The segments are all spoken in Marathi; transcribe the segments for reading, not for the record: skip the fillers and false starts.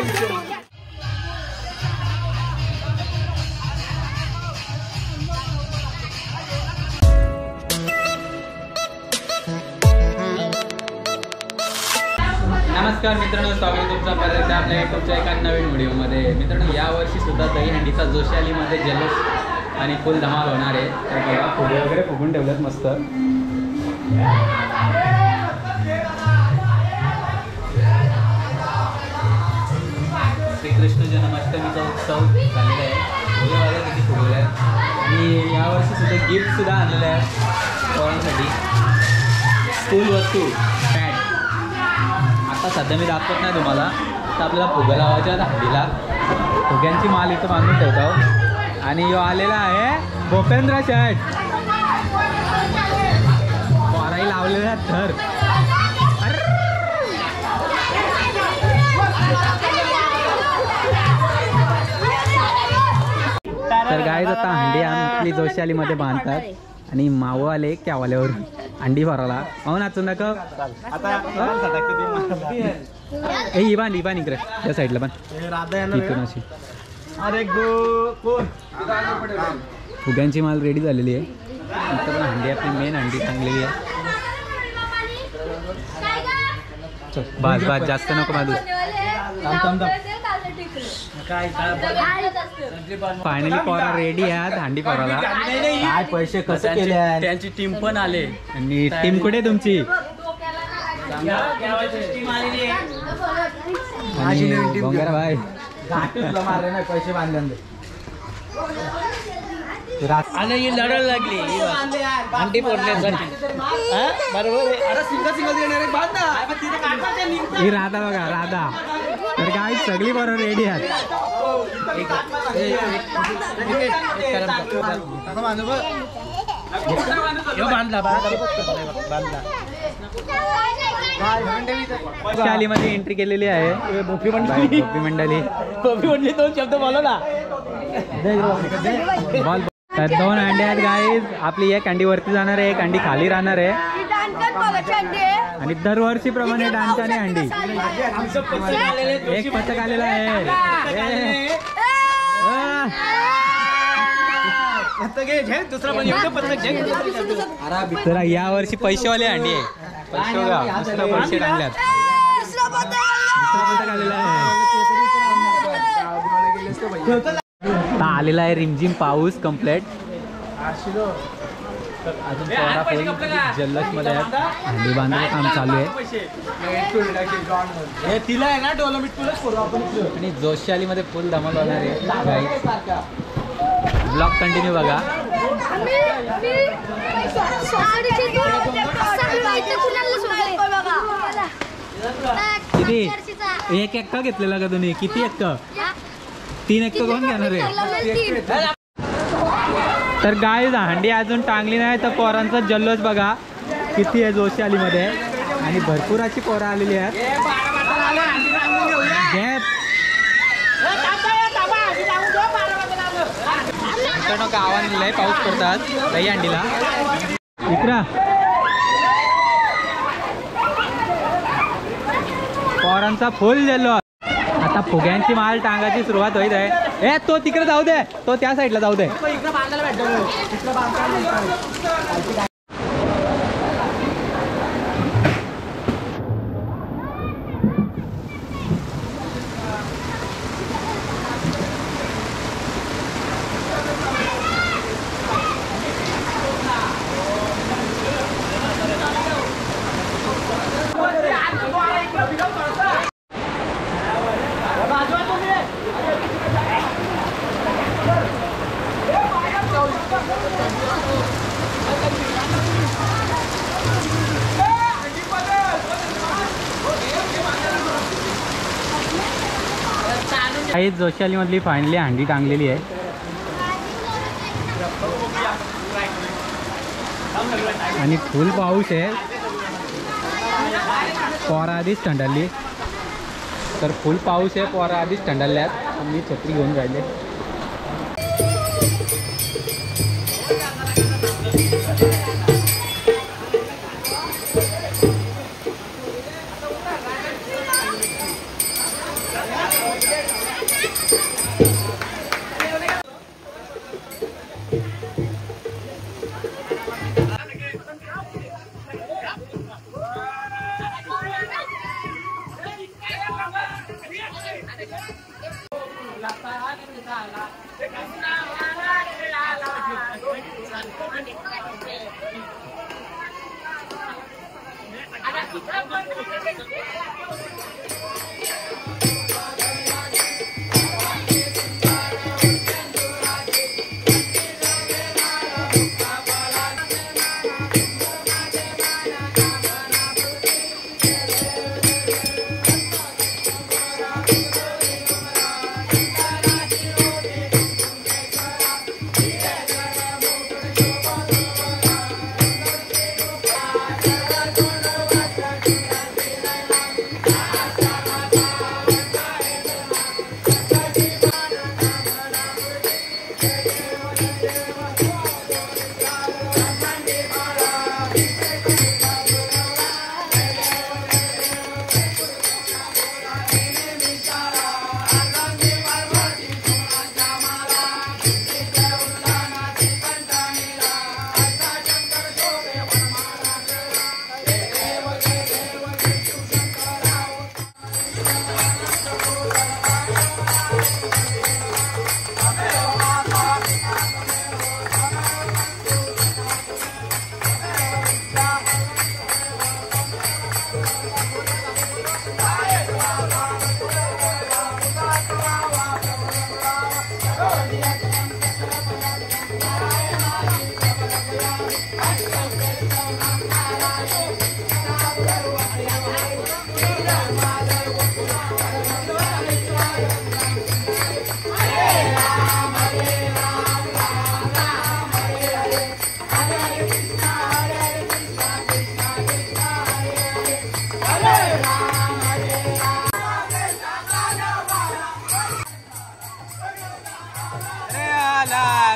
नमस्कार मित्रांनो, स्वागत तुमचं परत आपल्या यूट्यूबच्या एका नवीन व्हिडिओमध्ये. मित्रांनो, यावर्षी सुद्धा दहीहंडीचा जोशालीमध्ये जल्लोष आणि फुल धमाल होणार आहे. तर बघा, फुगे वगैरे फुगून ठेवलेत मस्त. श्रीकृष्ण जन्माष्टमीचा उत्सव झालेला आहे. फुगे वगैरे किती फुगवले आहेत आणि यावर्षी सुद्धा गिफ्ट सुद्धा आणलेले आहेत पोरांसाठी. स्कूल वस्तू पॅड. आता सध्या मी दाखवत नाही तुम्हाला. आता आपल्याला फुगा लावायच्या हंडीला. फुग्यांची माल इथं बांधून ठेवतो. आणि यो आलेला आहे भूपेंद्र शेठ. पोराही लावलेला थर. तर गाईज आता हंडी आपली जोशालीमध्ये बांधतात आणि मावो आले क्यावाल्यावर अंडी भरायला. हो नाचून दाखव ही बांध इकडे त्या साईडला पण इथून अशी. फुग्यांची माल रेडी झालेली आहे. नंतर पण हंडी आपली मेन हंडी चांगलेली आहे. बाज बाज जास्त नको बाजू. फायनली पोरा रेडी आहेत हंडी पोराला. काय पैसे कसे केले आहेत. त्यांची टीम पण आले. आणि टीम कुठे तुमची. भाई मारले नाही पैसे बांधले. लढायला लागली हंडी फोडण्यासाठी. बरोबर ही राधा बघा राधा. तर काय सगळी बरोबर रेडी आहेत. शालीमध्ये एंट्री केलेली आहे. भोपी मंडळी दोन शब्द बोला ना. तर दोन अंडे आहेत गाईज. आपली एक अंडी वरती जाणार आहे, एक अंडी खाली राहणार आहे. आणि दरवर्षी प्रमाणे डान्साने अंडी. एक पथक आलेला आहे. तर या वर्षी पैसेवाले अंडी आहे. पैसे बघा पैसे टाकल्यात. दुसरा पथक आलेला आहे. आलेला आहे रिमझिम पाऊस कंप्लेट. अजून पोरा फुल जल्लोष मध्ये आहेत. हंडी बांधायचं काम चालू आहे. आणि जोशालीमध्ये फुल धमाल होणार आहे. ब्लॉग कंटिन्यू बघा. किती एक एक्का घेतलेला का तुम्ही. किती एक्का. 3 एक्का कोण घेणार आहे. तर गाईज हंडी अजून टांगली नाही. तर पोरांचा जल्लोष बघा किती आहे जोशालीमध्ये. आणि भरपूर अशी पोरं आलेली आहेत. गावाने लय पाऊस पडतात दही हंडीला. इकडं पोरांचा फुल जल्लोष. आता फुग्यांची माल टांगाची सुरुवात होईल आहे. ए तो तिकडे जाऊ दे. तो त्या साईडला जाऊ दे. काही जोशालीमधली फायनली हंडी टांगलेली आहे. आणि फुल पाऊस आहे. पोरा आधीच थंडाली. तर फुल पाऊस आहे. पोरा आधीच थंडाल्यात. मी छत्री घेऊन राहिले.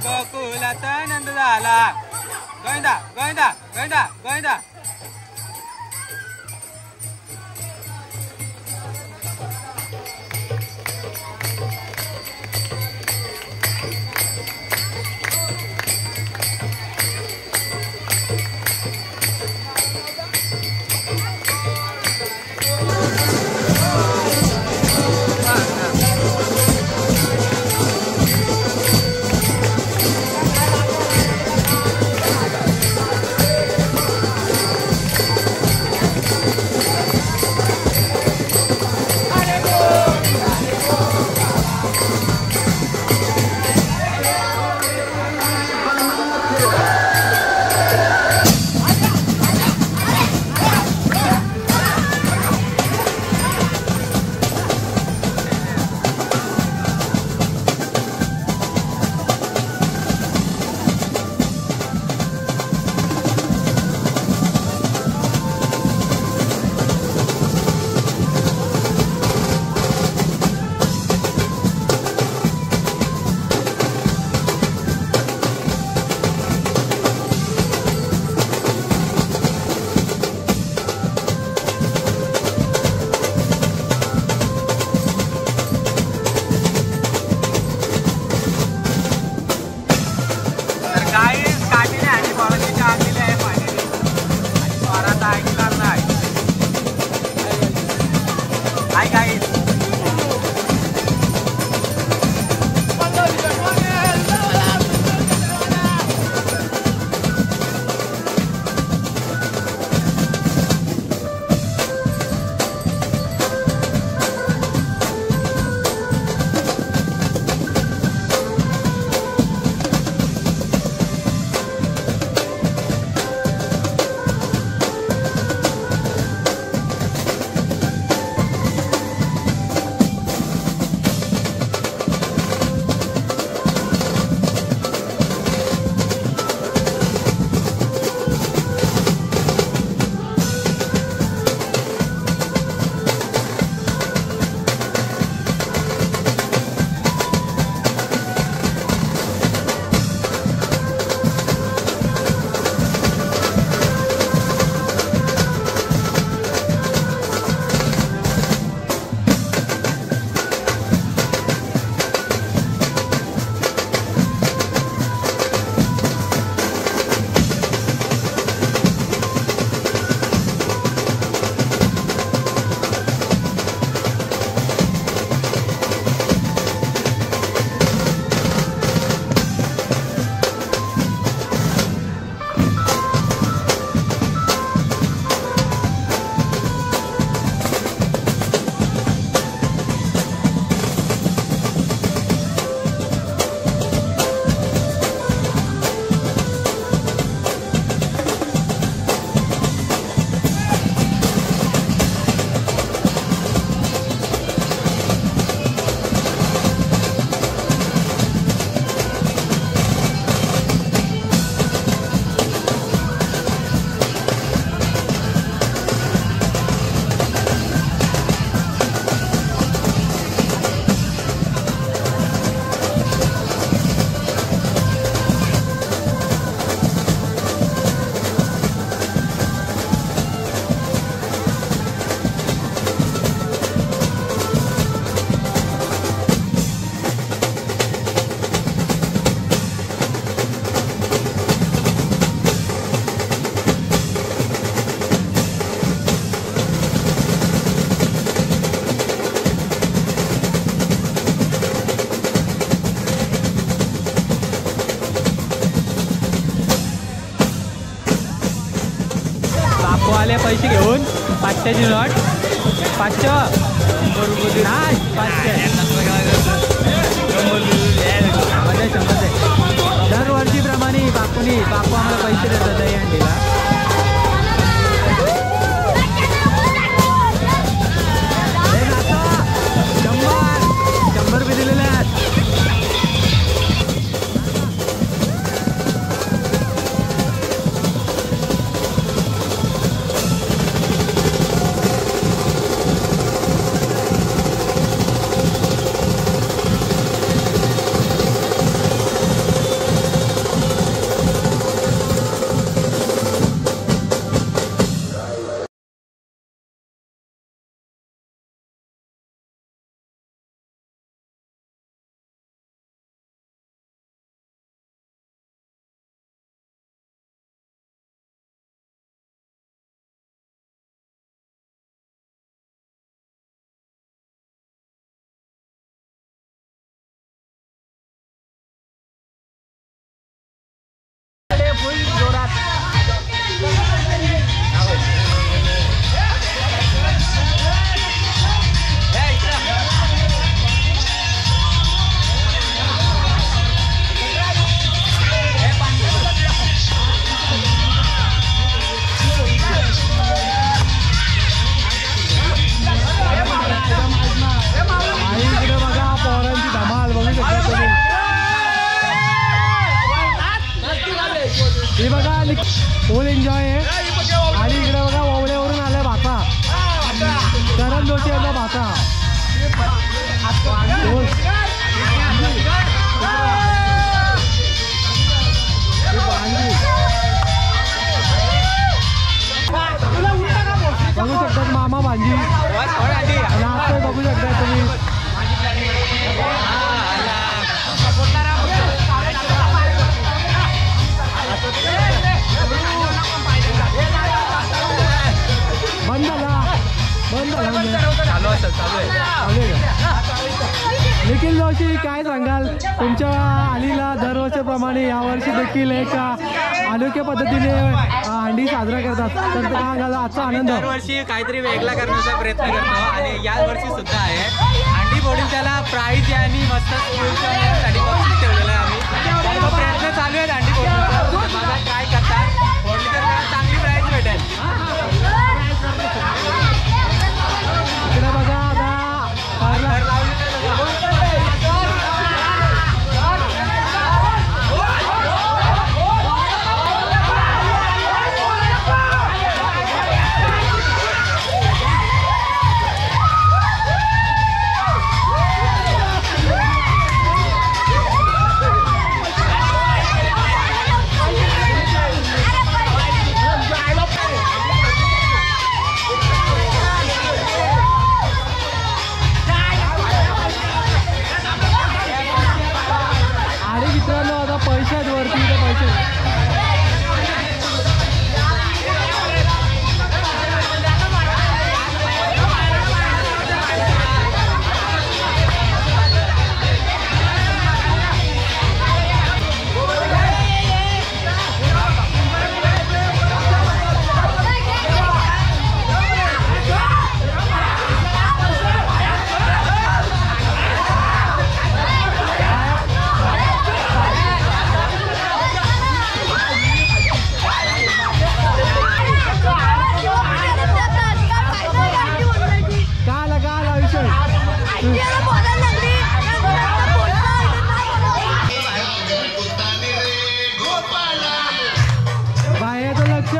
गोकुलात आनंद झाला गोविंदा गोविंदा गोविंदा गोविंदा बापू आले पैसे घेऊन 500ची नोट 500 नाही 500 दरवर्षीप्रमाणे बापू आम्हाला पैसे देतात दहीहंडीला. ₹100 दिलेले आहेत. फुल एन्जॉय आहे. आणि इकडे बघा ओवळ्यावरून आलाय भाता करण जोशी यांचा भाता. बघू शकतात मामा भांजी बघू शकता तुम्ही. निखिल जोशी काय सांगाल तुमच्या आलीला दरवर्षीप्रमाणे यावर्षी देखील एक अनोख्या पद्धतीने हंडी साजरा करतात तर काय सांगाल आजचा आनंद? दरवर्षी काहीतरी वेगळा करण्याचा प्रयत्न करतो आणि या वर्षी सुद्धा आहे. हंडी फोडून त्याला प्राईज आणि मस्त साठी बक्षीस ठेवलेलं आहे आम्ही. प्रयत्न चालू आहेत हंडी फोडून. मला काय करतात फोडली तर चांगली प्राईज भेटेल. इकडे बघा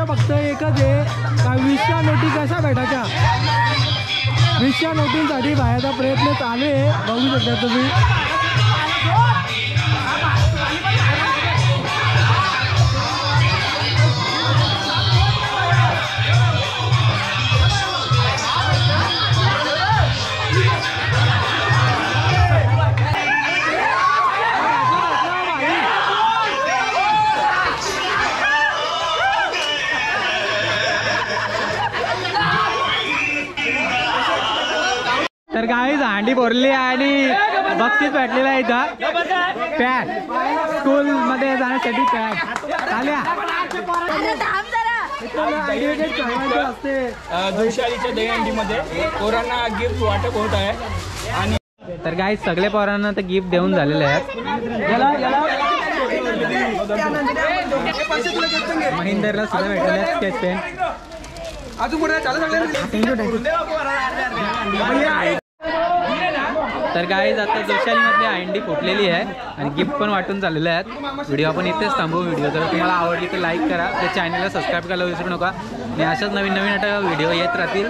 फक्त एकच आहे का 20च्या नोटी कशा भेटायच्या. 20च्या नोटींसाठी बाहेरचा प्रयत्न चालू आहे बघू शकता तुम्ही. तर गाईज हंडी भरली आणि बक्षीस भेटलेलं आहे इथं पॅड स्कूल मध्ये जाण्यासाठी पॅड आल्या. जोशालीच्या दहीहंडीमध्ये पोरांना गिफ्ट वाटप होत आहे. आणि तर काय सगळे पोरांना तर गिफ्ट देऊन झालेले आहेत. महिंदरला सुद्धा भेटलेले स्केच पेन. तर गाईज आता जोशालीमधली अंडी फुटलेली आहे आणि गिफ्ट पण वाटून झालेले आहेत. व्हिडिओ आपण इथेच थांबू. व्हिडिओ जर तुम्हाला आवडली तर लाईक करा, त्या चॅनलला सबस्क्राईब करायला विसरू नका आणि अशाच नवीन नवीन आता व्हिडिओ येत राहतील.